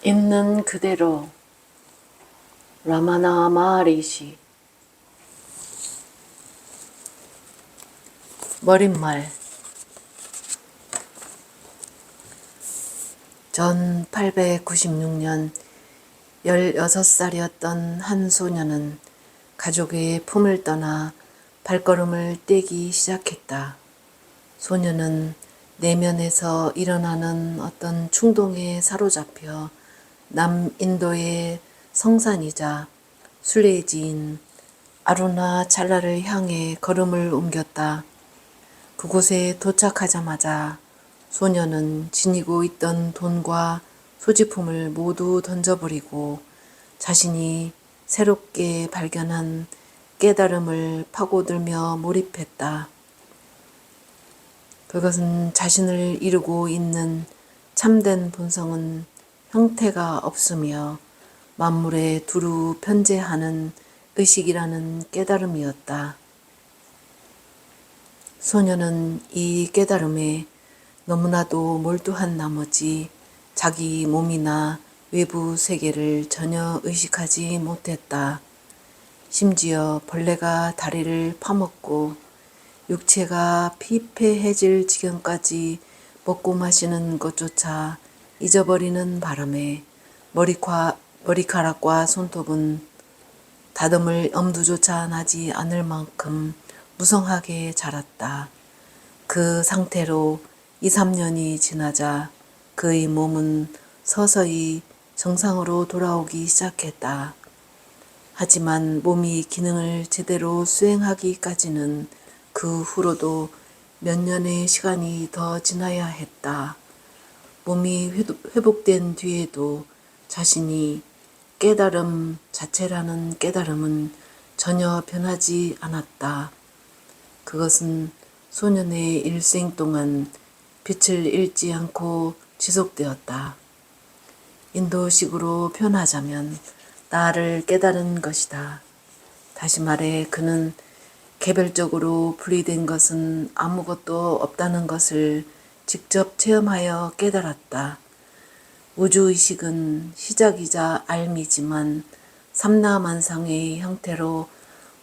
있는 그대로 라마나 마하리시. 머릿말. 전 896년 16살이었던 한 소녀는 가족의 품을 떠나 발걸음을 떼기 시작했다. 소녀는 내면에서 일어나는 어떤 충동에 사로잡혀 남인도의 성산이자 순례지인 아루나찰라를 향해 걸음을 옮겼다. 그곳에 도착하자마자 소녀는 지니고 있던 돈과 소지품을 모두 던져버리고 자신이 새롭게 발견한 깨달음을 파고들며 몰입했다. 그것은 자신을 이루고 있는 참된 본성은 형태가 없으며 만물에 두루 편재하는 의식이라는 깨달음이었다. 소녀는 이 깨달음에 너무나도 몰두한 나머지 자기 몸이나 외부 세계를 전혀 의식하지 못했다. 심지어 벌레가 다리를 파먹고 육체가 피폐해질 지경까지 먹고 마시는 것조차 잊어버리는 바람에 머리카락과 손톱은 다듬을 엄두조차 나지 않을 만큼 무성하게 자랐다. 그 상태로 2, 3년이 지나자 그의 몸은 서서히 정상으로 돌아오기 시작했다. 하지만 몸이 기능을 제대로 수행하기까지는 그 후로도 몇 년의 시간이 더 지나야 했다. 몸이 회복된 뒤에도 자신이 깨달음 자체라는 깨달음은 전혀 변하지 않았다. 그것은 소년의 일생 동안 빛을 잃지 않고 지속되었다. 인도식으로 표현하자면 나를 깨달은 것이다. 다시 말해 그는 개별적으로 분리된 것은 아무것도 없다는 것을 직접 체험하여 깨달았다. 우주의식은 시작이자 알미지만 삼라만상의 형태로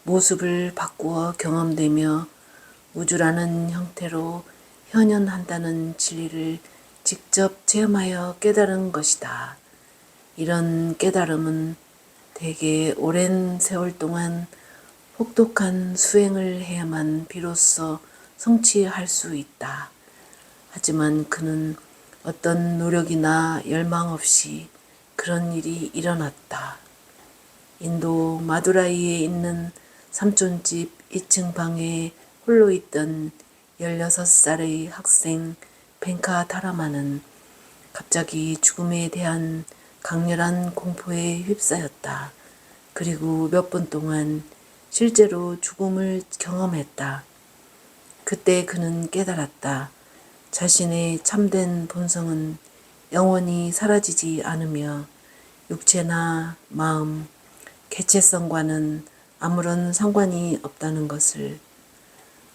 모습을 바꾸어 경험되며 우주라는 형태로 현현한다는 진리를 직접 체험하여 깨달은 것이다. 이런 깨달음은 대개 오랜 세월 동안 혹독한 수행을 해야만 비로소 성취할 수 있다. 하지만 그는 어떤 노력이나 열망 없이 그런 일이 일어났다. 인도 마두라이에 있는 삼촌집 2층 방에 홀로 있던 16살의 학생 벤카타라마는 갑자기 죽음에 대한 강렬한 공포에 휩싸였다. 그리고 몇 분 동안 실제로 죽음을 경험했다. 그때 그는 깨달았다. 자신의 참된 본성은 영원히 사라지지 않으며 육체나 마음, 개체성과는 아무런 상관이 없다는 것을.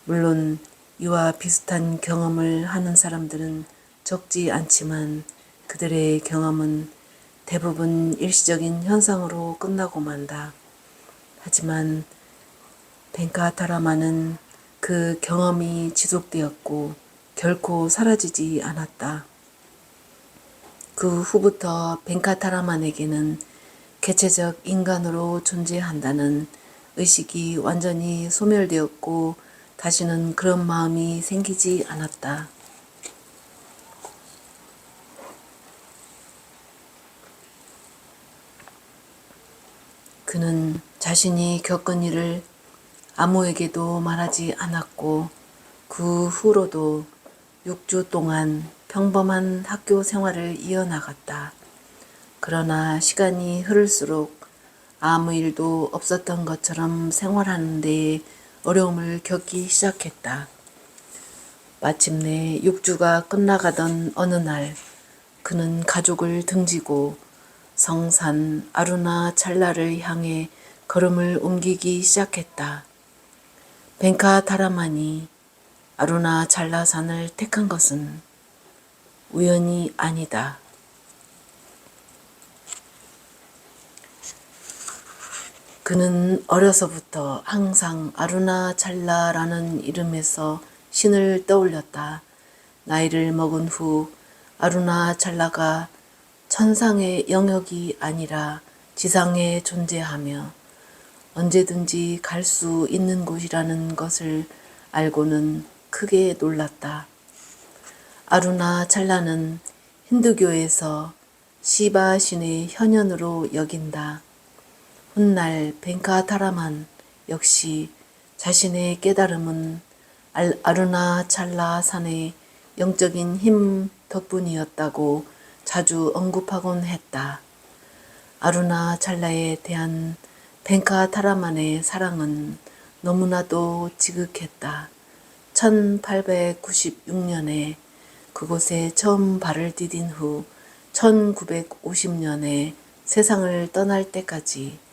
물론 이와 비슷한 경험을 하는 사람들은 적지 않지만 그들의 경험은 대부분 일시적인 현상으로 끝나고 만다. 하지만 벤카타라마는 그 경험이 지속되었고 결코 사라지지 않았다. 그 후부터 벤카타라만에게는 개체적 인간으로 존재한다는 의식이 완전히 소멸되었고 다시는 그런 마음이 생기지 않았다. 그는 자신이 겪은 일을 아무에게도 말하지 않았고 그 후로도 6주 동안 평범한 학교 생활을 이어나갔다. 그러나 시간이 흐를수록 아무 일도 없었던 것처럼 생활하는 데에 어려움을 겪기 시작했다. 마침내 6주가 끝나가던 어느 날 그는 가족을 등지고 성산 아루나찰라를 향해 걸음을 옮기기 시작했다. 벤카타라만이 아루나찰라산을 택한 것은 우연이 아니다. 그는 어려서부터 항상 아루나찰라라는 이름에서 신을 떠올렸다. 나이를 먹은 후 아루나찰라가 천상의 영역이 아니라 지상에 존재하며 언제든지 갈 수 있는 곳이라는 것을 알고는 크게 놀랐다. 아루나찰라는 힌두교에서 시바 신의 현현으로 여긴다. 훗날 벤카타라만 역시 자신의 깨달음은 아루나찰라 산의 영적인 힘 덕분이었다고 자주 언급하곤 했다. 아루나찰라에 대한 벤카타라만의 사랑은 너무나도 지극했다. 1896년에 그곳에 처음 발을 디딘 후 1950년에 세상을 떠날 때까지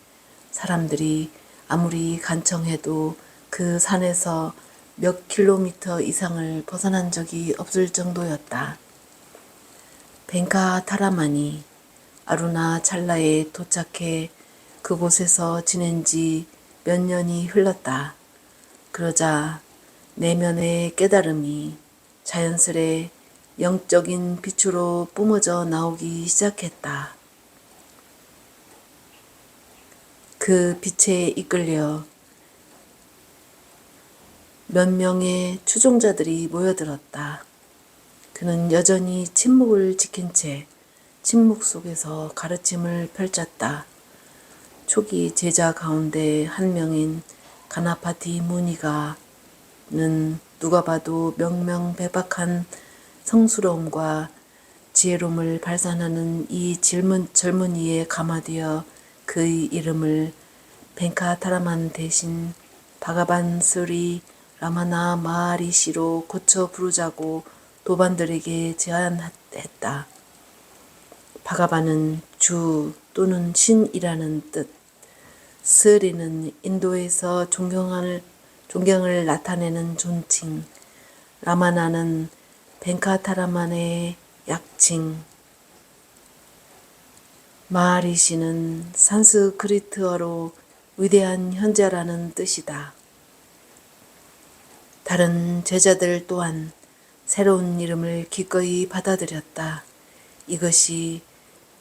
사람들이 아무리 간청해도 그 산에서 몇 킬로미터 이상을 벗어난 적이 없을 정도였다. 벤카타라만이 아루나찰라에 도착해 그곳에서 지낸 지 몇 년이 흘렀다. 그러자 내면의 깨달음이 자연스레 영적인 빛으로 뿜어져 나오기 시작했다. 그 빛에 이끌려 몇 명의 추종자들이 모여들었다. 그는 여전히 침묵을 지킨 채 침묵 속에서 가르침을 펼쳤다. 초기 제자 가운데 한 명인 가나파티 무니가는 누가 봐도 명명백백한 성스러움과 지혜로움을 발산하는 이 젊은이에 감화되어 그의 이름을 벤카타라만 대신 바가반 스리 라마나 마하리시로 고쳐 부르자고 도반들에게 제안했다. 바가반은 주 또는 신이라는 뜻, 스리는 인도에서 존경을 나타내는 존칭, 라마나는 벤카타라만의 약칭, 마하리시는 산스크리트어로 위대한 현자라는 뜻이다. 다른 제자들 또한 새로운 이름을 기꺼이 받아들였다. 이것이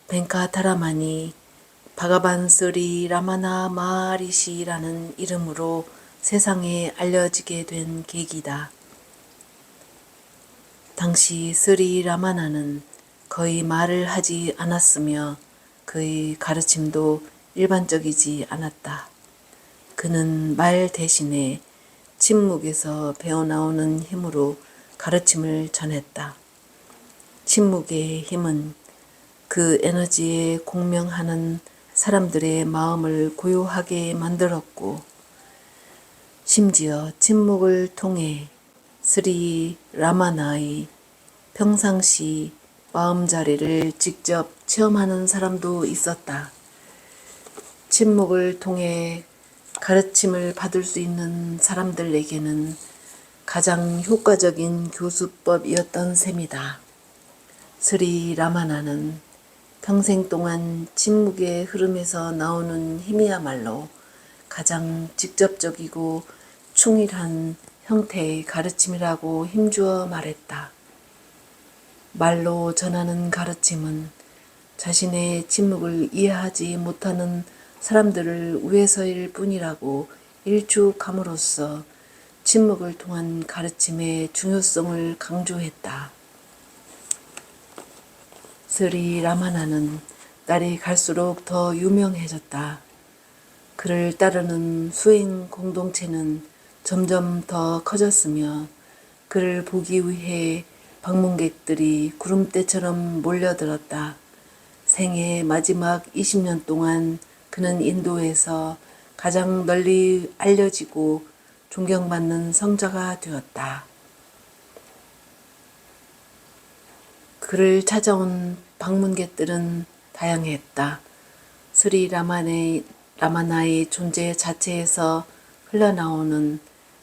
벤카타라만이 바가반 스리 라마나 마하리시라는 이름으로 세상에 알려지게 된 계기다. 당시 스리 라마나는 거의 말을 하지 않았으며 그의 가르침도 일반적이지 않았다. 그는 말 대신에 침묵에서 배어나오는 힘으로 가르침을 전했다. 침묵의 힘은 그 에너지에 공명하는 사람들의 마음을 고요하게 만들었고 심지어 침묵을 통해 스리 라마나의 평상시 마음자리를 직접 체험하는 사람도 있었다. 침묵을 통해 가르침을 받을 수 있는 사람들에게는 가장 효과적인 교수법이었던 셈이다. 스리 라마나는 평생 동안 침묵의 흐름에서 나오는 힘이야말로 가장 직접적이고 충실한 형태의 가르침이라고 힘주어 말했다. 말로 전하는 가르침은 자신의 침묵을 이해하지 못하는 사람들을 위해서일 뿐이라고 일축함으로써 침묵을 통한 가르침의 중요성을 강조했다. 스리 라마나는 날이 갈수록 더 유명해졌다. 그를 따르는 수행 공동체는 점점 더 커졌으며 그를 보기 위해 방문객들이 구름대처럼 몰려들었다. 생애 마지막 20년 동안 그는 인도에서 가장 널리 알려지고 존경받는 성자가 되었다. 그를 찾아온 방문객들은 다양했다. 스리 라마나의 존재 자체에서 흘러나오는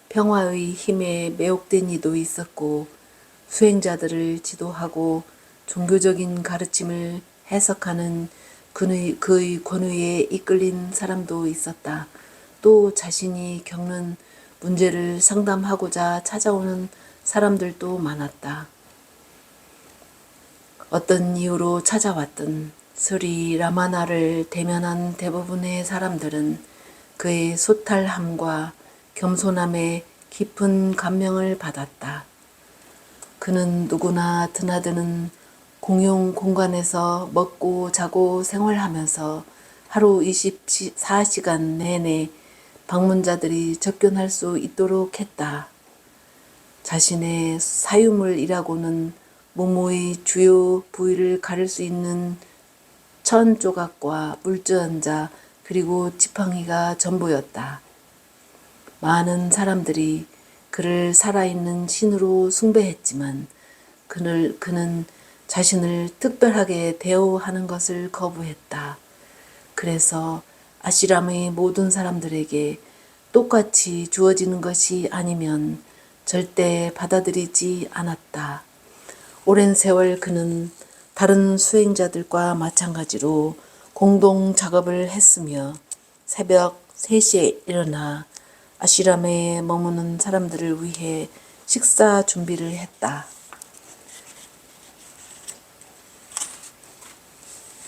평화의 힘에 매혹된 이도 있었고 수행자들을 지도하고 종교적인 가르침을 해석하는 그의 권위에 이끌린 사람도 있었다. 또 자신이 겪는 문제를 상담하고자 찾아오는 사람들도 많았다. 어떤 이유로 찾아왔든 스리 라마나를 대면한 대부분의 사람들은 그의 소탈함과 겸손함에 깊은 감명을 받았다. 그는 누구나 드나드는 공용 공간에서 먹고 자고 생활하면서 하루 24시간 내내 방문자들이 접견할 수 있도록 했다. 자신의 사유물이라고는 몸의 주요 부위를 가릴 수 있는 천 조각과 물주전자 그리고 지팡이가 전부였다. 많은 사람들이 그를 살아있는 신으로 숭배했지만 그는 자신을 특별하게 대우하는 것을 거부했다. 그래서 아시람의 모든 사람들에게 똑같이 주어지는 것이 아니면 절대 받아들이지 않았다. 오랜 세월 그는 다른 수행자들과 마찬가지로 공동 작업을 했으며 새벽 3시에 일어나 아시람에 머무는 사람들을 위해 식사 준비를 했다.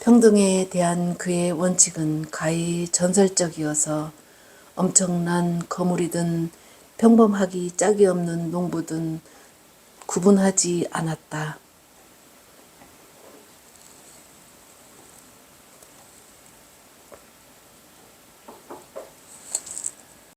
평등에 대한 그의 원칙은 가히 전설적이어서 엄청난 거물이든 평범하기 짝이 없는 농부든 구분하지 않았다.